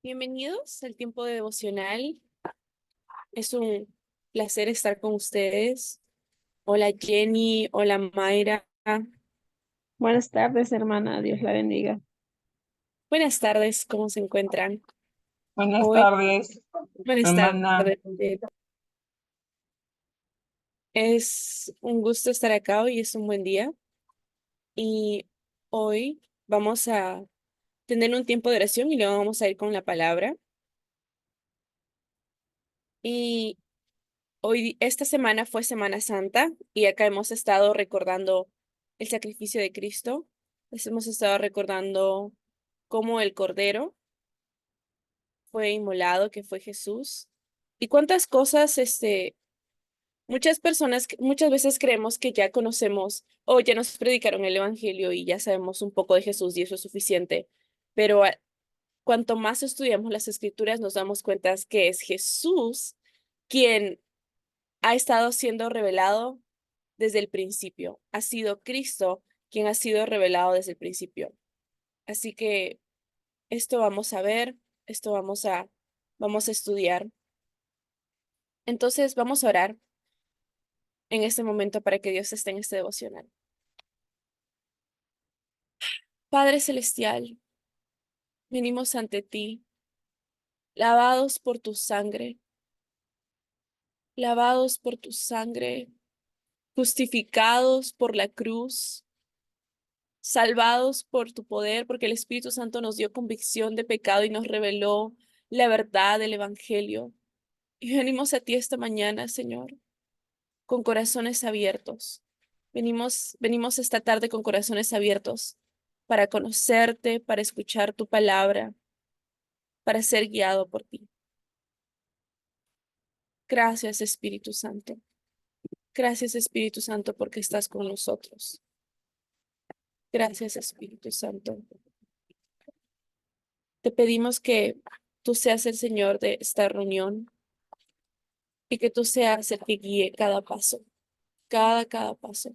Bienvenidos al tiempo de devocional. Es un placer estar con ustedes. Hola Jenny, hola Mayra. Buenas tardes, hermana. Dios la bendiga. Buenas tardes, ¿cómo se encuentran? Buenas Hoy, tardes, buenas hermana. tardes. Es un gusto estar acá, hoy es un buen día y hoy vamos a tener un tiempo de oración y luego vamos a ir con la palabra. Y esta semana fue Semana Santa y acá hemos estado recordando el sacrificio de Cristo. Hemos estado recordando cómo el Cordero fue inmolado, que fue Jesús. Y cuántas cosas, muchas personas, muchas veces creemos que ya conocemos o ya nos predicaron el Evangelio y ya sabemos un poco de Jesús y eso es suficiente. Pero cuanto más estudiamos las Escrituras, nos damos cuenta que es Jesús quien ha estado siendo revelado desde el principio. Ha sido Cristo quien ha sido revelado desde el principio. Así que esto vamos a ver, esto vamos a estudiar. Entonces vamos a orar en este momento para que Dios esté en este devocional. Padre Celestial, venimos ante ti, lavados por tu sangre, lavados por tu sangre, justificados por la cruz, salvados por tu poder, porque el Espíritu Santo nos dio convicción de pecado y nos reveló la verdad del Evangelio. Y venimos a ti esta mañana, Señor, con corazones abiertos. Venimos esta tarde con corazones abiertos para conocerte, para escuchar tu palabra, para ser guiado por ti. Gracias, Espíritu Santo. Gracias, Espíritu Santo, porque estás con nosotros. Gracias, Espíritu Santo. Te pedimos que tú seas el Señor de esta reunión y que tú seas el que guíe cada paso, cada paso.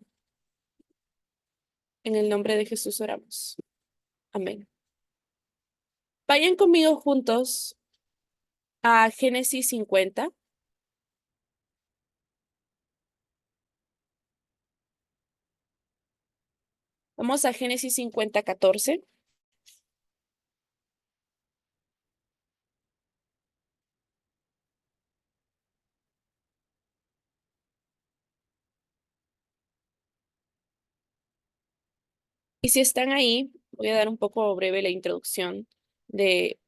En el nombre de Jesús oramos. Amén. Vayan conmigo juntos a Génesis 50. Vamos a Génesis 50, 14. Y si están ahí, voy a dar un poco breve la introducción de,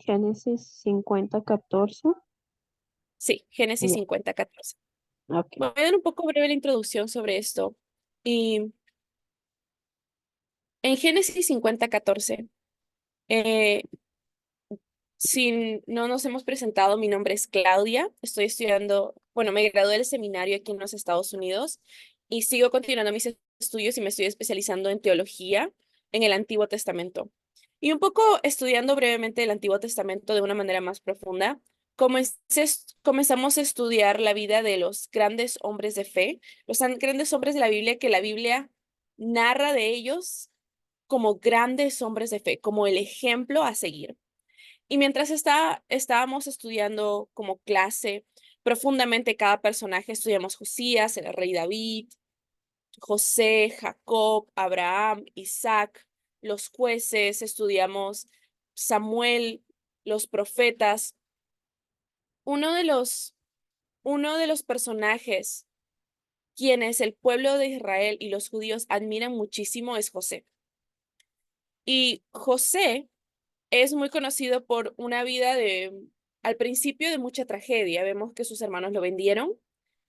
Génesis 50:14. sí, Génesis Ya, 50, 14. ok. Voy a dar un poco breve la introducción sobre esto. Y en Génesis 50, 14, eh, si no nos hemos presentado, mi nombre es Claudia, estoy estudiando, bueno, me gradué del seminario aquí en los Estados Unidos y sigo continuando mis estudios y me estoy especializando en teología en el Antiguo Testamento. Y un poco estudiando brevemente el Antiguo Testamento de una manera más profunda, comenzamos a estudiar la vida de los grandes hombres de fe, grandes hombres de la Biblia, que la Biblia narra de ellos como grandes hombres de fe, como el ejemplo a seguir. Y mientras estábamos estudiando como clase profundamente cada personaje, estudiamos Josías, el rey David, José, Jacob, Abraham, Isaac, los jueces, estudiamos Samuel, los profetas. Uno de los, uno de los personajes quienes el pueblo de Israel y los judíos admiran muchísimo es José. Y José es muy conocido por una vida al principio de mucha tragedia. Vemos que sus hermanos lo vendieron,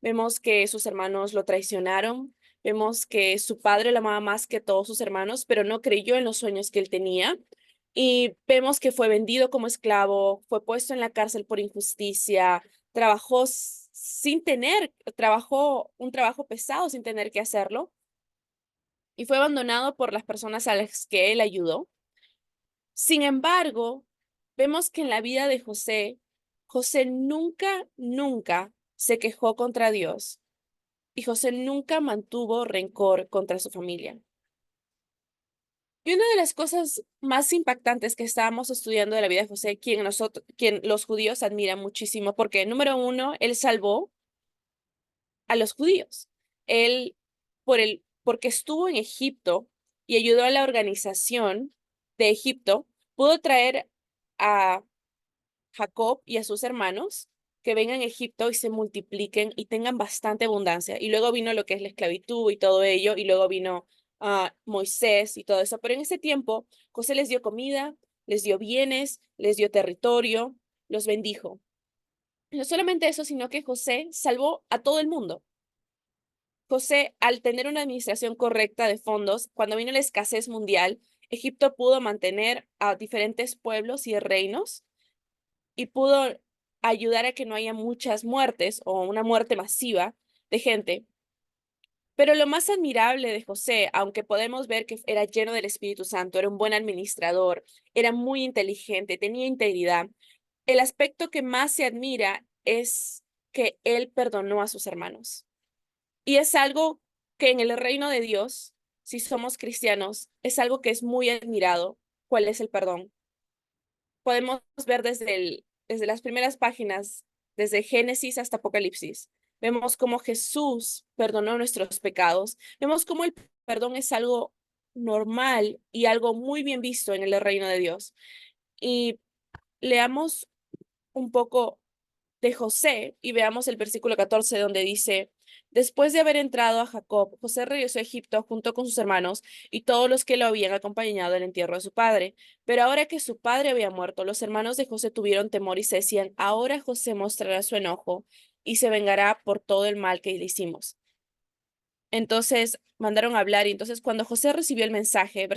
vemos que sus hermanos lo traicionaron, vemos que su padre lo amaba más que todos sus hermanos, pero no creyó en los sueños que él tenía. Y vemos que fue vendido como esclavo, fue puesto en la cárcel por injusticia, trabajó un trabajo pesado sin tener que hacerlo y fue abandonado por las personas a las que él ayudó. Sin embargo, vemos que en la vida de José, José nunca se quejó contra Dios y José nunca mantuvo rencor contra su familia. Y una de las cosas más impactantes que estábamos estudiando de la vida de José, quien los judíos admiran muchísimo, porque número uno, él salvó a los judíos. Él, porque estuvo en Egipto y ayudó a la organización de Egipto, pudo traer a Jacob y a sus hermanos que vengan a Egipto y se multipliquen y tengan bastante abundancia. Y luego vino lo que es la esclavitud y todo ello, y luego vino Moisés y todo eso. Pero en ese tiempo, José les dio comida, les dio bienes, les dio territorio, los bendijo. No solamente eso, sino que José salvó a todo el mundo. José, al tener una administración correcta de fondos, cuando vino la escasez mundial, Egipto pudo mantener a diferentes pueblos y reinos y pudo ayudar a que no haya muchas muertes o una muerte masiva de gente. Pero lo más admirable de José, aunque podemos ver que era lleno del Espíritu Santo, era un buen administrador, era muy inteligente, tenía integridad, el aspecto que más se admira es que él perdonó a sus hermanos. Y es algo que en el reino de Dios, si somos cristianos, es algo que es muy admirado. ¿Cuál es el perdón? Podemos ver desde las primeras páginas, desde Génesis hasta Apocalipsis. Vemos cómo Jesús perdonó nuestros pecados. Vemos cómo el perdón es algo normal y algo muy bien visto en el reino de Dios. Y leamos un poco de José y veamos el versículo 14 donde dice, después de haber entrado a Jacob, José regresó a Egipto junto con sus hermanos y todos los que lo habían acompañado al entierro de su padre. Pero ahora que su padre había muerto, los hermanos de José tuvieron temor y se decían, ahora José mostrará su enojo y se vengará por todo el mal que le hicimos. Entonces mandaron a hablar y entonces cuando José recibió el mensaje,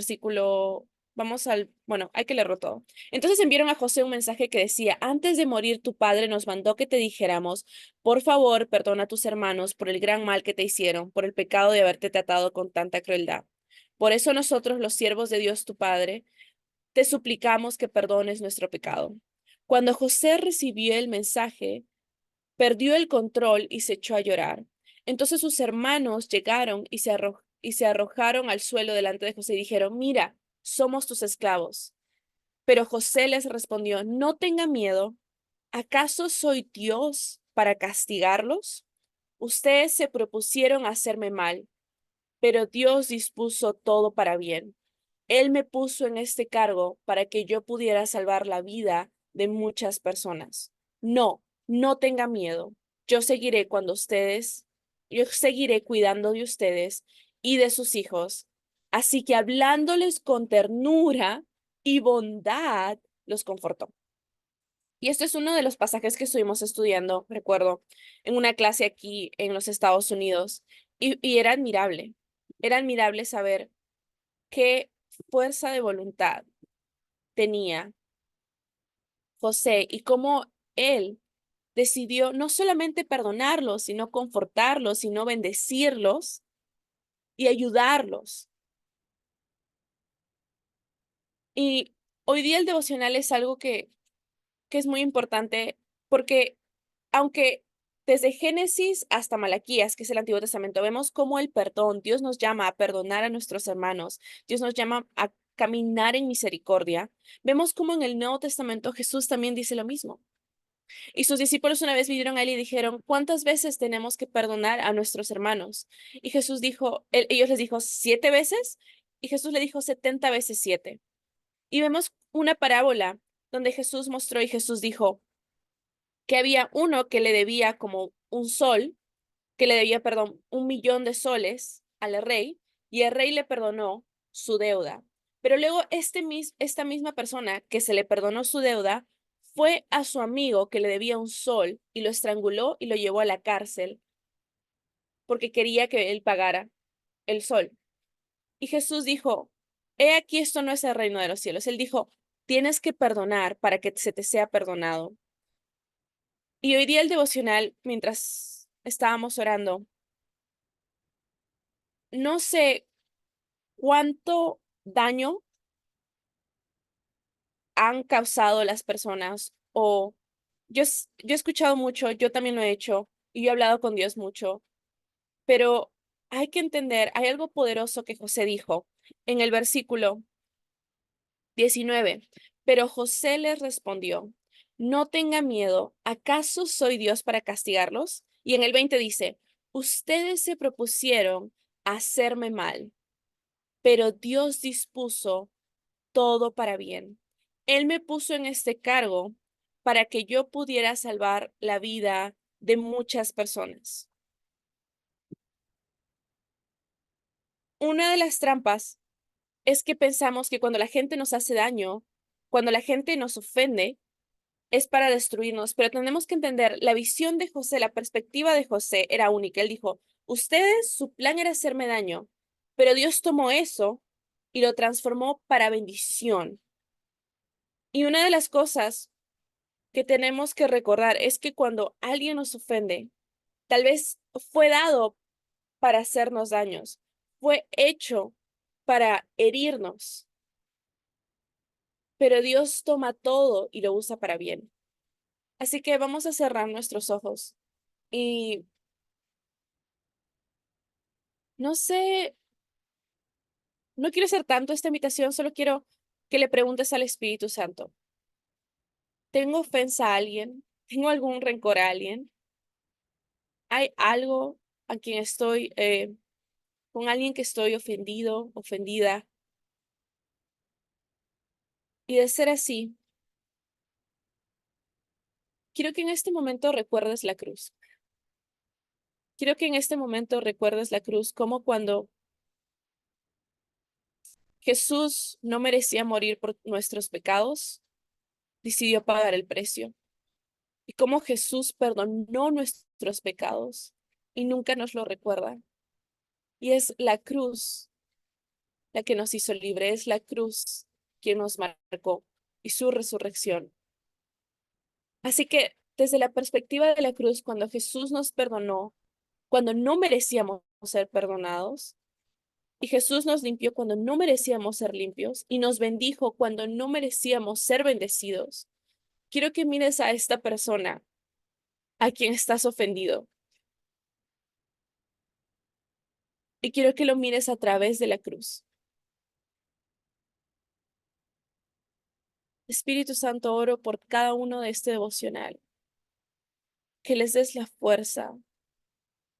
bueno, hay que leerlo todo. Entonces enviaron a José un mensaje que decía, antes de morir tu padre nos mandó que te dijéramos, por favor, perdona a tus hermanos por el gran mal que te hicieron, por el pecado de haberte tratado con tanta crueldad. Por eso nosotros, los siervos de Dios tu Padre, te suplicamos que perdones nuestro pecado. Cuando José recibió el mensaje, perdió el control y se echó a llorar. Entonces sus hermanos llegaron y se arrojaron al suelo delante de José y dijeron, mira, somos tus esclavos. Pero José les respondió, no tengan miedo, ¿acaso soy Dios para castigarlos? Ustedes se propusieron hacerme mal, pero Dios dispuso todo para bien. Él me puso en este cargo para que yo pudiera salvar la vida de muchas personas. No, no tenga miedo. Yo seguiré yo seguiré cuidando de ustedes y de sus hijos. Así que hablándoles con ternura y bondad, los confortó. Y este es uno de los pasajes que estuvimos estudiando, recuerdo, en una clase aquí en los Estados Unidos. Y era admirable saber qué fuerza de voluntad tenía José y cómo él decidió no solamente perdonarlos, sino confortarlos, sino bendecirlos y ayudarlos. Y hoy día el devocional es algo que es muy importante porque aunque desde Génesis hasta Malaquías, que es el Antiguo Testamento, vemos cómo el perdón, Dios nos llama a perdonar a nuestros hermanos, Dios nos llama a caminar en misericordia, vemos cómo en el Nuevo Testamento Jesús también dice lo mismo. Y sus discípulos una vez vinieron a él y dijeron, ¿cuántas veces tenemos que perdonar a nuestros hermanos? Y Jesús dijo, ellos les dijo, ¿7 veces? Y Jesús le dijo, 70 veces 7. Y vemos una parábola donde Jesús mostró y Jesús dijo que había uno que le debía como un sol, que le debía, perdón, 1 millón de soles al rey, y el rey le perdonó su deuda. Pero luego esta misma persona que se le perdonó su deuda fue a su amigo que le debía un sol y lo estranguló y lo llevó a la cárcel porque quería que él pagara el sol. Y Jesús dijo, he aquí esto no es el reino de los cielos. Él dijo, tienes que perdonar para que se te sea perdonado. Y hoy día el devocional, mientras estábamos orando, no sé cuánto daño han causado las personas o yo he escuchado mucho, yo también lo he hecho y yo he hablado con Dios mucho, pero hay que entender, hay algo poderoso que José dijo en el versículo. 19. Pero José les respondió, no tengan miedo, ¿acaso soy Dios para castigarlos? Y en el 20 dice, ustedes se propusieron hacerme mal, pero Dios dispuso todo para bien. Él me puso en este cargo para que yo pudiera salvar la vida de muchas personas. Una de las trampas es que pensamos que cuando la gente nos hace daño, cuando la gente nos ofende, es para destruirnos, pero tenemos que entender, la visión de José, la perspectiva de José era única. Él dijo, ustedes, su plan era hacerme daño, pero Dios tomó eso y lo transformó para bendición. Y una de las cosas que tenemos que recordar es que cuando alguien nos ofende, tal vez fue dado para hacernos daños, fue hecho para herirnos, pero Dios toma todo y lo usa para bien. Así que vamos a cerrar nuestros ojos y no sé, no quiero hacer tanto esta invitación, solo quiero que le preguntes al Espíritu Santo, ¿tengo ofensa a alguien? ¿Tengo algún rencor a alguien? ¿Hay algo a quien estoy, con alguien que estoy ofendido, ofendida? Y de ser así, quiero que en este momento recuerdes la cruz. Quiero que en este momento recuerdes la cruz como cuando Jesús no merecía morir por nuestros pecados, decidió pagar el precio. Y cómo Jesús perdonó nuestros pecados y nunca nos lo recuerda. Y es la cruz la que nos hizo libre, es la cruz quien nos marcó y su resurrección. Así que desde la perspectiva de la cruz, cuando Jesús nos perdonó, cuando no merecíamos ser perdonados, y Jesús nos limpió cuando no merecíamos ser limpios, y nos bendijo cuando no merecíamos ser bendecidos, quiero que mires a esta persona a quien estás ofendido, y quiero que lo mires a través de la cruz. Espíritu Santo, oro por cada uno de este devocional, que les des la fuerza,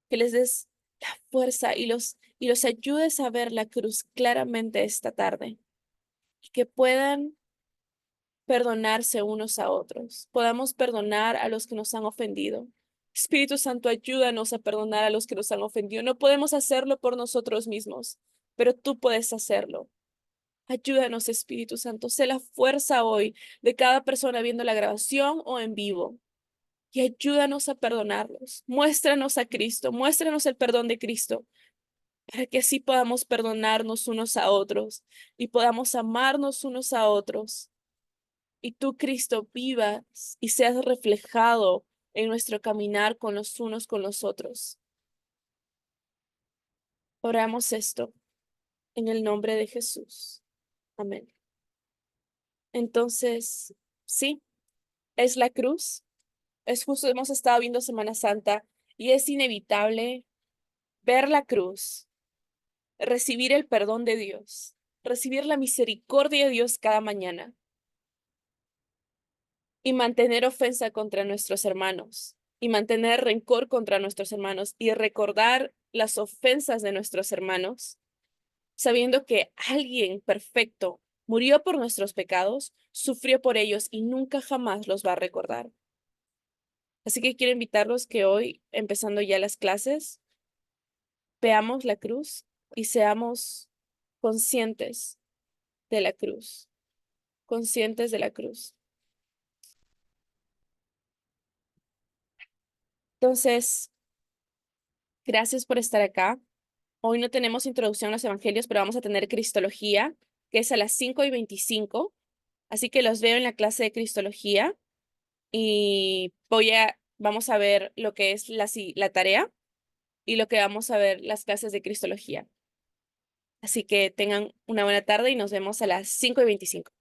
que les des la fuerza y los ayudes a ver la cruz claramente esta tarde, y que puedan perdonarse unos a otros, podamos perdonar a los que nos han ofendido. Espíritu Santo, ayúdanos a perdonar a los que nos han ofendido. No podemos hacerlo por nosotros mismos, pero tú puedes hacerlo. Ayúdanos, Espíritu Santo. Sé la fuerza hoy de cada persona viendo la grabación o en vivo. Y ayúdanos a perdonarlos. Muéstranos a Cristo, muéstranos el perdón de Cristo, para que así podamos perdonarnos unos a otros y podamos amarnos unos a otros. Y tú, Cristo, vivas y seas reflejado en nuestro caminar con los unos con los otros. Oramos esto en el nombre de Jesús. Amén. Entonces, sí, es la cruz. Es justo, hemos estado viendo Semana Santa y es inevitable ver la cruz, recibir el perdón de Dios, recibir la misericordia de Dios cada mañana y mantener ofensa contra nuestros hermanos y mantener rencor contra nuestros hermanos y recordar las ofensas de nuestros hermanos, sabiendo que alguien perfecto murió por nuestros pecados, sufrió por ellos y nunca jamás los va a recordar. Así que quiero invitarlos que hoy, empezando ya las clases, veamos la cruz y seamos conscientes de la cruz, conscientes de la cruz. Entonces, gracias por estar acá. Hoy no tenemos introducción a los evangelios, pero vamos a tener Cristología, que es a las 5:25. Así que los veo en la clase de Cristología y vamos a ver lo que es la tarea y lo que vamos a ver las clases de Cristología. Así que tengan una buena tarde y nos vemos a las 5:25.